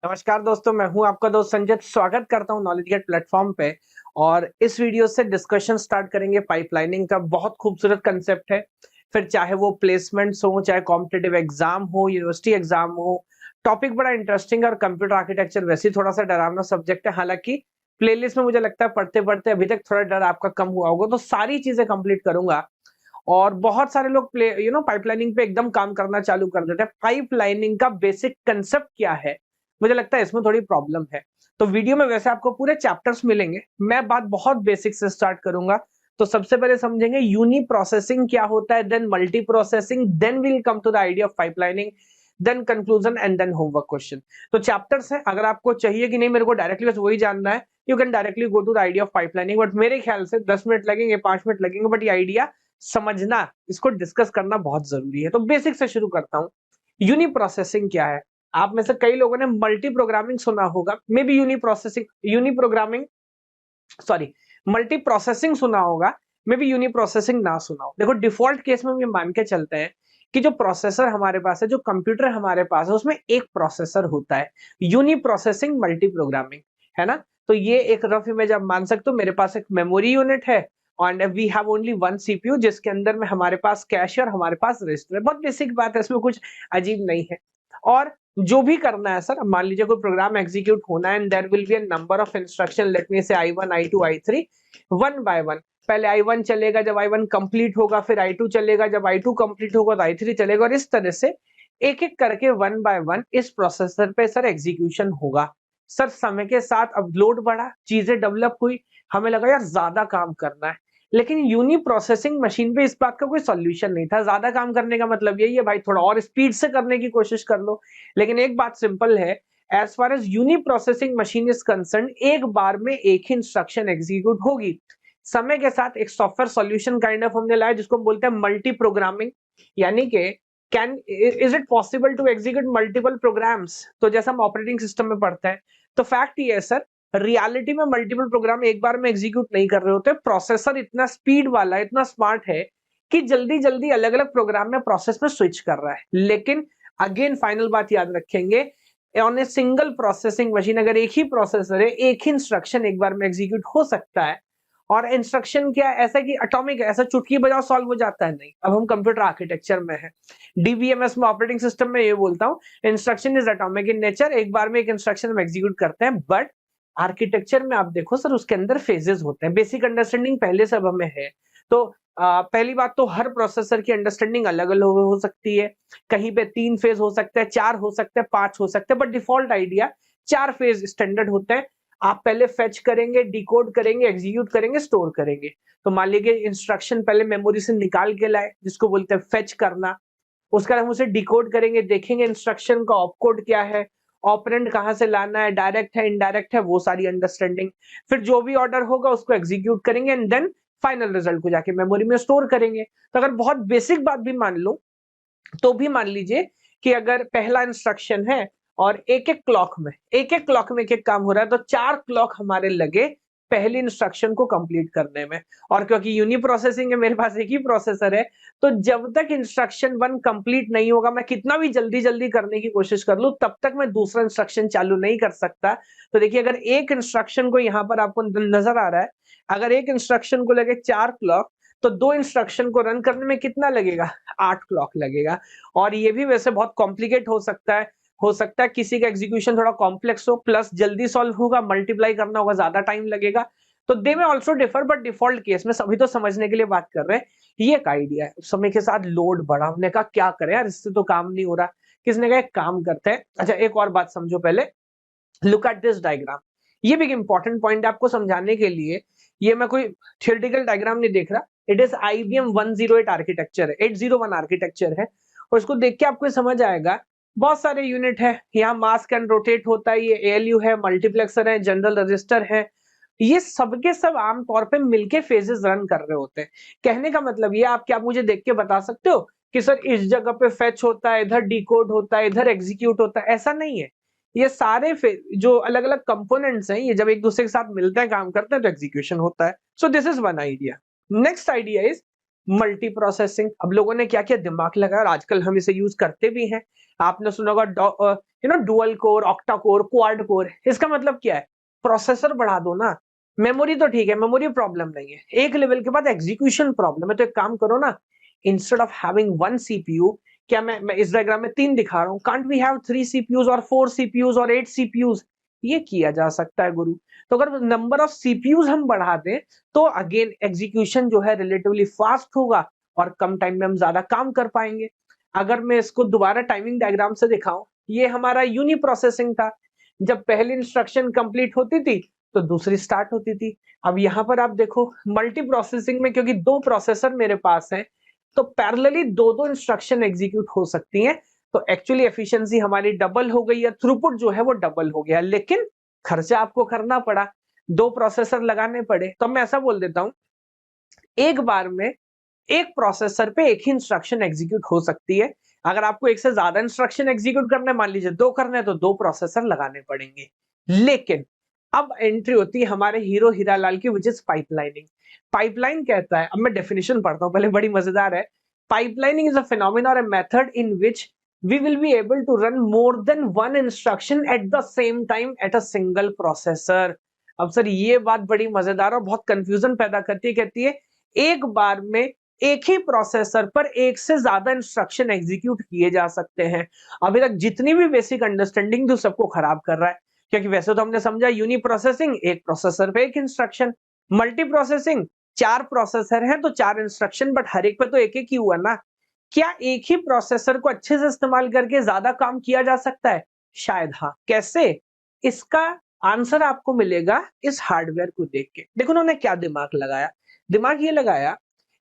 नमस्कार दोस्तों, मैं हूं आपका दोस्त संजय। स्वागत करता हूं नॉलेज गेट प्लेटफॉर्म पे। और इस वीडियो से डिस्कशन स्टार्ट करेंगे पाइपलाइनिंग का। बहुत खूबसूरत कंसेप्ट है। फिर चाहे वो प्लेसमेंट्स हो, चाहे कॉम्पिटिटिव एग्जाम हो, यूनिवर्सिटी एग्जाम हो, टॉपिक बड़ा इंटरेस्टिंग है। और कंप्यूटर आर्किटेक्चर वैसे ही थोड़ा सा डरावना सब्जेक्ट है। हालांकि प्लेलिस्ट में मुझे लगता है पढ़ते पढ़ते अभी तक थोड़ा डर आपका कम हुआ होगा, तो सारी चीजें कंप्लीट करूंगा। और बहुत सारे लोग पाइपलाइनिंग पे एकदम काम करना चालू कर देते हैं। पाइपलाइनिंग का बेसिक कंसेप्ट क्या है, मुझे लगता है इसमें थोड़ी प्रॉब्लम है। तो वीडियो में वैसे आपको पूरे चैप्टर्स मिलेंगे, मैं बात बहुत बेसिक से स्टार्ट करूंगा। तो सबसे पहले समझेंगे यूनी प्रोसेसिंग क्या होता है, then multi processing, then we'll come to the idea of pipelining, then conclusion and then homework question. तो चैप्टर्स हैं, अगर आपको चाहिए कि नहीं मेरे को डायरेक्टली बस वही जानना है, you can directly go to the idea of pipelining. But मेरे ख्याल से 10 मिनट लगेंगे, 5 मिनट लगेंगे, बट ये आइडिया समझना, इसको डिस्कस करना बहुत जरूरी है। तो बेसिक से शुरू करता हूं। यूनी प्रोसेसिंग क्या है? आप में से कई लोगों ने मल्टी प्रोग्रामिंग सुना होगा, maybe uni programming, sorry, multi processing सुना होगा, मे बी यूनी प्रोसेसिंग ना सुना हो। देखो, डिफॉल्ट केस में हम ये मान के चलते हैं कि जो प्रोसेसर हमारे पास है, जो कंप्यूटर हमारे पास है, उसमें एक प्रोसेसर होता है। यूनी प्रोसेसिंग मल्टी प्रोग्रामिंग, है ना? तो ये एक रफ इमेज आप मान सकते हो। मेरे पास एक मेमोरी यूनिट है और we have only one CPU, जिसके अंदर में हमारे पास कैश है और हमारे पास रजिस्टर है। बहुत बेसिक बात है, इसमें कुछ अजीब नहीं है। और जो भी करना है सर, मान लीजिए कोई प्रोग्राम एग्जीक्यूट होना है and there will be a number of instruction, let me say I1 I2 I3, one by one. पहले I1 चलेगा, जब I1 कंप्लीट होगा, फिर I2 चलेगा, जब I2 कंप्लीट होगा तो I3 चलेगा, और इस तरह से एक एक करके वन बाय वन इस प्रोसेसर पे सर एग्जीक्यूशन होगा। सर समय के साथ अब लोड बढ़ा, चीजें डेवलप हुई, हमें लगा यार ज्यादा काम करना है। लेकिन यूनी प्रोसेसिंग मशीन पे इस बात का कोई सॉल्यूशन नहीं था। ज्यादा काम करने का मतलब यही है भाई, थोड़ा और स्पीड से करने की कोशिश कर लो। लेकिन एक बात सिंपल है, as far as uniprocessing machine is concern, एक बार में एक ही इंस्ट्रक्शन एग्जीक्यूट होगी। समय के साथ एक सॉफ्टवेयर सॉल्यूशन काइंड ऑफ हमने लाया, जिसको हम बोलते हैं मल्टी प्रोग्रामिंग। यानी कि can is it possible to execute multiple programs? तो जैसा हम ऑपरेटिंग सिस्टम में पढ़ते हैं, तो फैक्ट ये है सर, रियलिटी में मल्टीपल प्रोग्राम एक बार में एग्जीक्यूट नहीं कर रहे होते। प्रोसेसर इतना स्पीड वाला, इतना स्मार्ट है कि जल्दी जल्दी अलग अलग प्रोग्राम में प्रोसेस में स्विच कर रहा है। लेकिन अगेन फाइनल बात याद रखेंगे, on a single processing machine अगर एक ही प्रोसेसर है, एक ही इंस्ट्रक्शन एक बार में एग्जीक्यूट हो सकता है। और इंस्ट्रक्शन क्या है, ऐसा कि एटॉमिक है, ऐसा चुटकी बजाओ सॉल्व हो जाता है? नहीं। अब हम कंप्यूटर आर्किटेक्चर में है, डीबीएमएस में, ऑपरेटिंग सिस्टम में, ये बोलता हूँ instruction is atomic in nature. एक बार में एक इंस्ट्रक्शन हम एग्जीक्यूट करते हैं। बट आर्किटेक्चर में आप देखो सर, उसके अंदर फेजेस होते हैं। बेसिक अंडरस्टैंडिंग पहले सब हमें है। तो पहली बात तो हर प्रोसेसर की अंडरस्टैंडिंग अलग अलग हो सकती है। कहीं पे 3 फेज हो सकता है, 4 हो सकता है, 5 हो सकते हैं, but default idea 4 phase standard होते हैं। आप पहले फेच करेंगे, डिकोड करेंगे, एग्जीक्यूट करेंगे, स्टोर करेंगे। तो मान लीजिए इंस्ट्रक्शन पहले मेमोरी से निकाल के लाए, जिसको बोलते हैं फेच करना। उसका हम उसे डिकोड करेंगे, देखेंगे इंस्ट्रक्शन का ऑपकोड क्या है, ऑपरेंड कहां से लाना है, डायरेक्ट है, इनडायरेक्ट है, वो सारी अंडरस्टैंडिंग। फिर जो भी ऑर्डर होगा उसको एग्जीक्यूट करेंगे एंड देन फाइनल रिजल्ट को जाके मेमोरी में स्टोर करेंगे। तो अगर बहुत बेसिक बात भी मान लो, तो भी मान लीजिए कि अगर पहला इंस्ट्रक्शन है और एक एक क्लॉक में एक एक काम हो रहा है, तो 4 क्लॉक हमारे लगे पहली इंस्ट्रक्शन को कंप्लीट करने में। और क्योंकि यूनी प्रोसेसिंग है, मेरे पास एक ही प्रोसेसर है, तो जब तक इंस्ट्रक्शन 1 कंप्लीट नहीं होगा, मैं कितना भी जल्दी जल्दी करने की कोशिश कर लूं, तब तक मैं दूसरा इंस्ट्रक्शन चालू नहीं कर सकता। तो देखिए, अगर एक इंस्ट्रक्शन को यहां पर आपको नजर आ रहा है, अगर एक इंस्ट्रक्शन को लगे 4 क्लॉक, तो 2 इंस्ट्रक्शन को रन करने में कितना लगेगा? 8 क्लॉक लगेगा। और ये भी वैसे बहुत कॉम्प्लिकेट हो सकता है किसी का एग्जीक्यूशन थोड़ा कॉम्प्लेक्स हो, प्लस जल्दी सॉल्व होगा, मल्टीप्लाई करना होगा, ज्यादा टाइम लगेगा। तो दे में also differ, but default case में सभी तो समझने के लिए बात कर रहे हैं। ये एक आइडिया है। समय के साथ लोड बढ़ा, हमने कहा क्या करें यार, इससे तो काम नहीं हो रहा। किसने कहा एक काम करते हैं। अच्छा, एक और बात समझो पहले, लुक एट दिस डायग्राम। ये भी एक इंपॉर्टेंट पॉइंट है आपको समझाने के लिए। ये मैं कोई थियोरेटिकल डायग्राम नहीं देख रहा, इट इज IBM 108 आर्किटेक्चर है, 801 आर्किटेक्चर है। और इसको देख के आपको समझ आएगा, बहुत सारे यूनिट है यहाँ, मास्क एंड रोटेट होता है, ये ALU है, मल्टीप्लेक्सर है, जनरल रजिस्टर है। ये सबके सब आमतौर पे मिलके फेजेस रन कर रहे होते हैं। कहने का मतलब ये, आप क्या मुझे देख के बता सकते हो कि सर इस जगह पे फेच होता है, इधर डिकोड होता है, इधर एग्जीक्यूट होता है? ऐसा नहीं है। ये सारे जो अलग अलग कंपोनेंट्स हैं, ये जब एक दूसरे के साथ मिलते हैं, काम करते हैं, तो एग्जीक्यूशन होता है। So this is one idea. Next idea is multi processing. अब लोगों ने क्या क्या दिमाग लगाया और आजकल हम इसे यूज करते भी हैं। आपने सुना होगा dual core, octa core, quad core. इसका मतलब क्या है, प्रोसेसर बढ़ा दो ना, मेमोरी तो ठीक है, मेमोरी प्रॉब्लम नहीं है, एक लेवल के बाद एग्जीक्यूशन प्रॉब्लम है। तो एक काम करो ना, instead of having one CPU, क्या मैं इस डायग्राम में 3 दिखा रहा हूं, कांट वी हैव 3 सीपीयूज और 4 सीपीयूज और 8 सीपीयूज? ये किया जा सकता है गुरु। तो अगर नंबर ऑफ सीपीयूज हम बढ़ा दें तो अगेन एग्जीक्यूशन जो है रिलेटिवली फास्ट होगा और कम टाइम में हम ज्यादा काम कर पाएंगे। अगर मैं इसको दोबारा टाइमिंग डायग्राम से दिखाऊं, ये हमारा यूनी प्रोसेसिंग था। जब पहली इंस्ट्रक्शन कंप्लीट होती थी तो दूसरी स्टार्ट होती थी। अब यहाँ पर आप देखो मल्टी प्रोसेसिंग में, क्योंकि 2 प्रोसेसर मेरे पास हैं, तो पैरेलली 2-2 इंस्ट्रक्शन एग्जीक्यूट हो सकती हैं। तो एक्चुअली एफिशिएंसी हमारी डबल हो गई है, थ्रूपुट जो है वो डबल हो गया, लेकिन खर्चा आपको करना पड़ा, 2 प्रोसेसर लगाने पड़े। तो मैं ऐसा बोल देता हूं, एक बार में एक प्रोसेसर पे एक ही इंस्ट्रक्शन एग्जीक्यूट हो सकती है। अगर आपको एक से ज्यादा इंस्ट्रक्शन एग्जीक्यूट करने, मान लीजिए 2 करने हैं, तो 2 प्रोसेसर लगाने पड़ेंगे। लेकिन अब एंट्री होती है हमारे हीरो हीरालाल की, विच इज पाइपलाइनिंग। पाइपलाइन कहता है, अब मैं डेफिनेशन पढ़ता हूं पहले, बड़ी मजेदार है। पाइपलाइनिंग इज अ फिनोमेना और a method in which we will be able to run more than one instruction at the same time at a single processor। अब सर ये बात बड़ी मजेदार और बहुत कंफ्यूजन पैदा करती है। कहती है एक बार में एक ही प्रोसेसर पर एक से ज्यादा इंस्ट्रक्शन एग्जीक्यूट किए जा सकते हैं। अभी तक जितनी भी बेसिक अंडरस्टैंडिंग थी सबको खराब कर रहा है, क्योंकि वैसे तो हमने समझा यूनी प्रोसेसिंग, एक प्रोसेसर पे एक इंस्ट्रक्शन, मल्टी प्रोसेसिंग 4 प्रोसेसर हैं तो 4 इंस्ट्रक्शन, बट हर एक पे तो एक एक ही हुआ ना। क्या एक ही प्रोसेसर को अच्छे से इस्तेमाल करके ज्यादा काम किया जा सकता है? शायद हाँ। कैसे? इसका आंसर आपको मिलेगा इस हार्डवेयर को देख के। देखो उन्होंने क्या दिमाग लगाया, दिमाग ये लगाया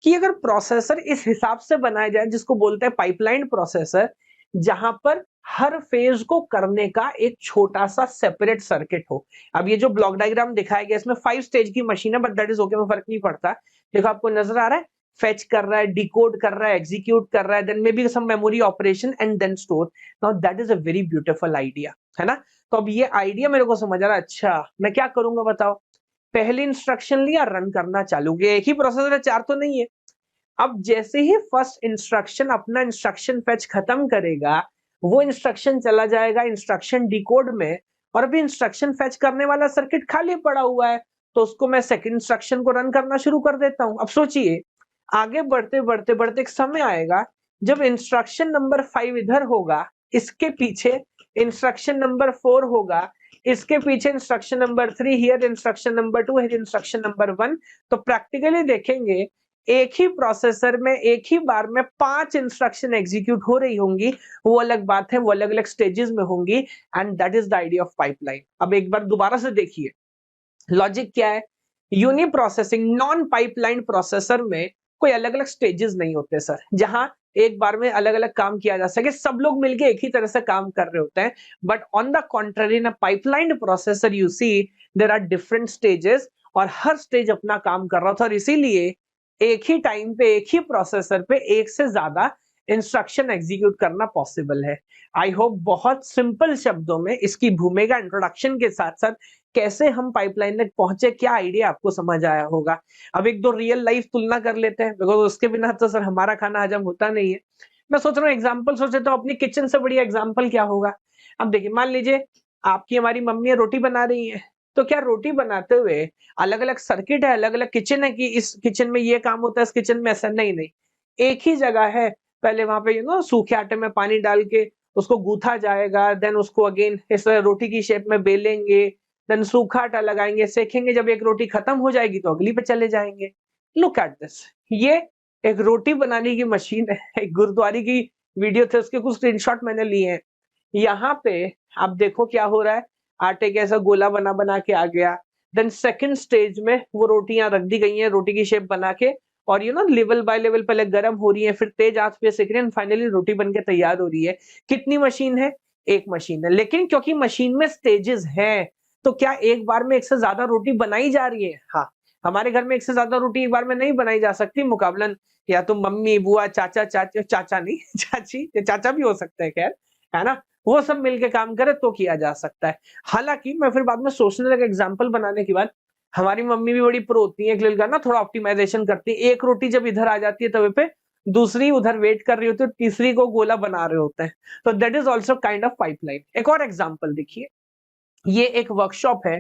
कि अगर प्रोसेसर इस हिसाब से बनाया जाए, जिसको बोलते हैं पाइपलाइन प्रोसेसर, जहां पर हर फेज को करने का एक छोटा सा सेपरेट सर्किट हो। अब ये जो ब्लॉक डायग्राम दिखाया गया इसमें 5 स्टेज की मशीन है, बट दैट इज ओके, में फर्क नहीं पड़ता। देखो आपको नजर आ रहा है, फेच कर रहा है, डिकोड कर रहा है, एग्जीक्यूट कर रहा है, then may be some memory operation and then store. Now that is a very beautiful idea, है ना। तो अब ये आइडिया मेरे को समझ आ रहा है। अच्छा मैं क्या करूंगा बताओ, पहली इंस्ट्रक्शन लिया, रन करना चालू किया, एक ही प्रोसेसर है, 4 तो नहीं है। अब जैसे ही फर्स्ट इंस्ट्रक्शन अपना इंस्ट्रक्शन फेच खत्म करेगा, वो इंस्ट्रक्शन चला जाएगा इंस्ट्रक्शन डिकोड में, और अभी इंस्ट्रक्शन फेच करने वाला सर्किट खाली पड़ा हुआ है, तो उसको मैं सेकंड इंस्ट्रक्शन को रन करना शुरू कर देता हूं। अब सोचिए आगे बढ़ते बढ़ते बढ़ते एक समय आएगा जब इंस्ट्रक्शन नंबर 5 इधर होगा, इसके पीछे इंस्ट्रक्शन नंबर 4 होगा, इसके पीछे instruction number 3, here instruction number 2, here instruction number 1। तो प्रैक्टिकली देखेंगे एक ही प्रोसेसर में एक ही बार में 5 इंस्ट्रक्शन एग्जीक्यूट हो रही होंगी। वो अलग बात है, वो अलग अलग स्टेजेस में होंगी, and that is the idea of pipeline. अब एक बार दोबारा से देखिए लॉजिक क्या है। Uniprocessing non pipeline processor में कोई अलग अलग स्टेजेस नहीं होते सर, जहां एक बार में अलग अलग काम किया जा सके, सब लोग मिलके एक ही तरह से काम कर रहे होते हैं। But on the contrary, in pipeline processor you see there are different stages, और हर स्टेज अपना काम कर रहा था, और इसीलिए एक ही टाइम पे एक ही प्रोसेसर पे एक से ज्यादा इंस्ट्रक्शन एग्जीक्यूट करना पॉसिबल है। आई होप बहुत सिंपल शब्दों में इसकी भूमिका इंट्रोडक्शन के साथ साथ कैसे हम पाइपलाइन तक पहुंचे, क्या आइडिया आपको समझ आया होगा। अब एक दो रियल लाइफ तुलना कर लेते हैं, बिकॉज उसके बिना तो सर हमारा खाना हजम होता नहीं है। मैं सोच रहा हूँ एग्जाम्पल सोचे तो अपनी किचन से बढ़िया एग्जाम्पल क्या होगा। अब देखिए मान लीजिए आपकी हमारी मम्मी रोटी बना रही है, तो क्या रोटी बनाते हुए अलग अलग सर्किट है, अलग अलग किचन है कि इस किचन में ये काम होता है, इस किचन में ऐसा? नहीं नहीं, एक ही जगह है। पहले वहां पे सूखे आटे में पानी डाल के उसको गूथा जाएगा, देन उसको अगेन इस रोटी की शेप में बेलेंगे, देन सूखा आटा लगाएंगे, सेकेंगे, जब एक रोटी खत्म हो जाएगी तो अगली पे चले जाएंगे। लुक एट दिस, ये एक रोटी बनाने की मशीन है। एक गुरुद्वारे की वीडियो थे, उसके कुछ स्क्रीनशॉट मैंने लिए हैं। यहाँ पे आप देखो क्या हो रहा है, आटे के ऐसा गोला बना बना के आ गया, देन सेकंड स्टेज में वो रोटियां रख दी गई हैं रोटी की शेप बना के, और लेवल बाय लेवल पहले गर्म हो रही है, फिर तेज आंच पे सेक रही है, फाइनली रोटी बनके तैयार हो रही है। कितनी मशीन है? एक मशीन है, लेकिन क्योंकि मशीन में स्टेजेस हैं, तो क्या एक बार में एक से ज्यादा रोटी बनाई जा रही है? हाँ। हमारे घर में एक से ज्यादा रोटी एक बार में नहीं बनाई जा सकती, मुकाबलन या तो मम्मी, बुआ, चाचा, चाचा, चाचा नहीं चाची, चाचा भी हो सकते हैं, खैर, है ना, वो सब मिलके काम करे तो किया जा सकता है। हालांकि मैं फिर बाद में सोचने लगा एग्जाम्पल बनाने के बाद, हमारी मम्मी भी बड़ी प्रो होती है, एक ना थोड़ा ऑप्टिमाइजेशन करती है। एक रोटी जब इधर आ जाती है तवे पे, दूसरी उधर वेट कर रही होती है, तीसरी को गोला बना रहे होते हैं। तो that is also kind of pipeline. एक और एग्जाम्पल देखिए, ये एक वर्कशॉप है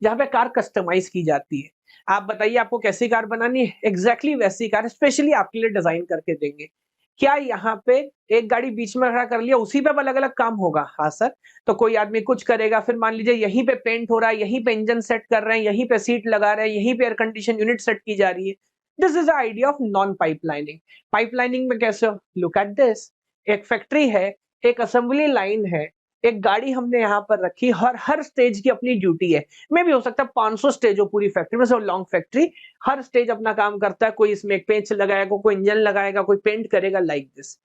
जहां पे कार कस्टमाइज की जाती है। आप बताइए आपको कैसी कार बनानी है, एग्जैक्टली वैसी कार स्पेशली आपके लिए डिजाइन करके देंगे। क्या यहाँ पे एक गाड़ी बीच में खड़ा कर लिया उसी पे अलग अलग काम होगा? हाँ सर। तो कोई आदमी कुछ करेगा, फिर मान लीजिए यहीं पे पेंट हो रहा है, यहीं पे इंजन सेट कर रहे हैं, यहीं पे सीट लगा रहे हैं, यहीं पे एयर कंडीशन यूनिट सेट की जा रही है। This is the idea of non pipelining. Pipelining में कैसे? लुक एट दिस, एक फैक्ट्री है, एक असेंबली लाइन है, एक गाड़ी हमने यहाँ पर रखी, हर स्टेज की अपनी ड्यूटी है। मे भी हो सकता है 500 स्टेज हो पूरी फैक्ट्री में, सब लॉन्ग फैक्ट्री, हर स्टेज अपना काम करता है। कोई इसमें एक पेंच लगाएगा, कोई इंजन लगाएगा, कोई पेंट करेगा, लाइक दिस।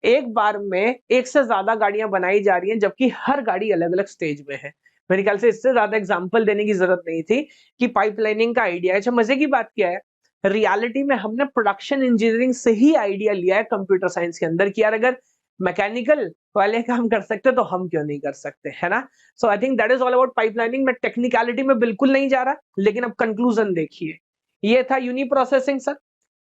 एक बार में एक से ज्यादा गाड़ियां बनाई जा रही हैं, जबकि हर गाड़ी अलग अलग स्टेज में है। मेरे ख्याल से इससे ज्यादा एग्जांपल देने की जरूरत नहीं थी कि पाइपलाइनिंग का आइडिया है। अच्छा, मजे की बात क्या है, रियलिटी में हमने प्रोडक्शन इंजीनियरिंग से ही आइडिया लिया है कंप्यूटर साइंस के अंदर कि यार अगर मैकेनिकल वाले काम कर सकते तो हम क्यों नहीं कर सकते, है ना? So I think that is all about pipelining. मैं टेक्निकलिटी में बिल्कुल नहीं जा रहा, लेकिन अब कंक्लूजन देखिए। ये था यूनी प्रोसेसिंग सर,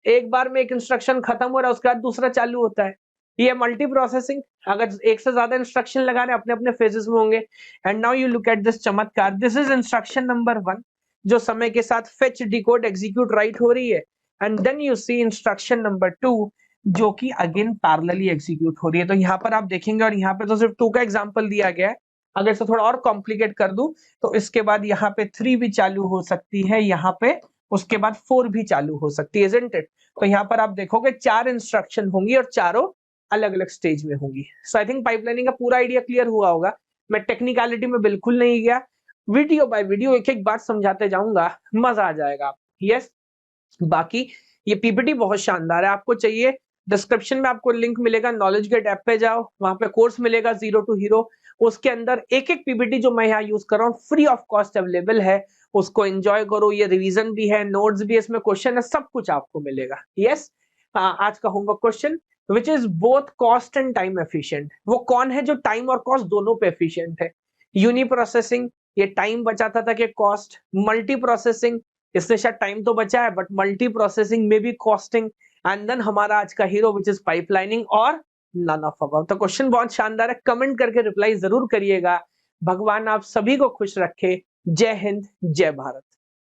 एक बार में एक इंस्ट्रक्शन खत्म हो रहा है, उसके बाद दूसरा चालू होता है। ये मल्टी प्रोसेसिंग, अगर एक से ज्यादा इंस्ट्रक्शन लगाने अपने अपने फेजेस में होंगे। And now you look at this चमत्कार, दिस इज इंस्ट्रक्शन नंबर 1 जो समय के साथ फेच, डिकोड, एग्जीक्यूट, राइट हो रही है। And then you see instruction number 2 जो कि अगेन पैरेलली एग्जीक्यूट हो रही है। तो यहाँ पर आप देखेंगे, और यहाँ पे तो सिर्फ 2 का एग्जांपल दिया गया है। अगर इसे थोड़ा और कॉम्प्लिकेट कर दूं तो इसके बाद यहाँ पे 3 भी चालू हो सकती है, यहाँ पे उसके बाद 4 भी चालू हो सकती है, isn't it? तो यहाँ पर आप देखोगे 4 इंस्ट्रक्शन होंगी और चारों अलग अलग स्टेज में होंगी। सो आई थिंक पाइपलाइनिंग का पूरा आइडिया क्लियर हुआ होगा। मैं टेक्निकलिटी में बिल्कुल नहीं गया, वीडियो बाय वीडियो एक एक बात समझाते जाऊंगा, मजा आ जाएगा। यस, बाकी ये पीपीटी बहुत शानदार है। आपको चाहिए, डिस्क्रिप्शन में आपको लिंक मिलेगा, नॉलेज गेट ऐप पे जाओ, वहां पे कोर्स मिलेगा जीरो टू हीरो। उसके अंदर एक एक पीपीटी जो मैं यहाँ यूज कर रहा हूँ फ्री ऑफ कॉस्ट अवेलेबल है, उसको एंजॉय करो। ये रिवीजन भी है, नोट्स भी है, इसमें क्वेश्चन है, सब कुछ आपको मिलेगा। यस, आज का homework question, which is both cost and time efficient. वो कौन है जो टाइम और कॉस्ट दोनों पे एफिशिएंट है? यूनी प्रोसेसिंग, ये टाइम बचाता था कि कॉस्ट? मल्टी प्रोसेसिंग, इससे शायद टाइम तो बचा है बट मल्टी प्रोसेसिंग में भी कॉस्टिंग। एंड देन हमारा आज का हीरो विच इज पाइपलाइनिंग और नन ऑफ अबव। तो क्वेश्चन बहुत शानदार है, कमेंट करके रिप्लाई जरूर करिएगा। भगवान आप सभी को खुश रखे। जय हिंद, जय भारत।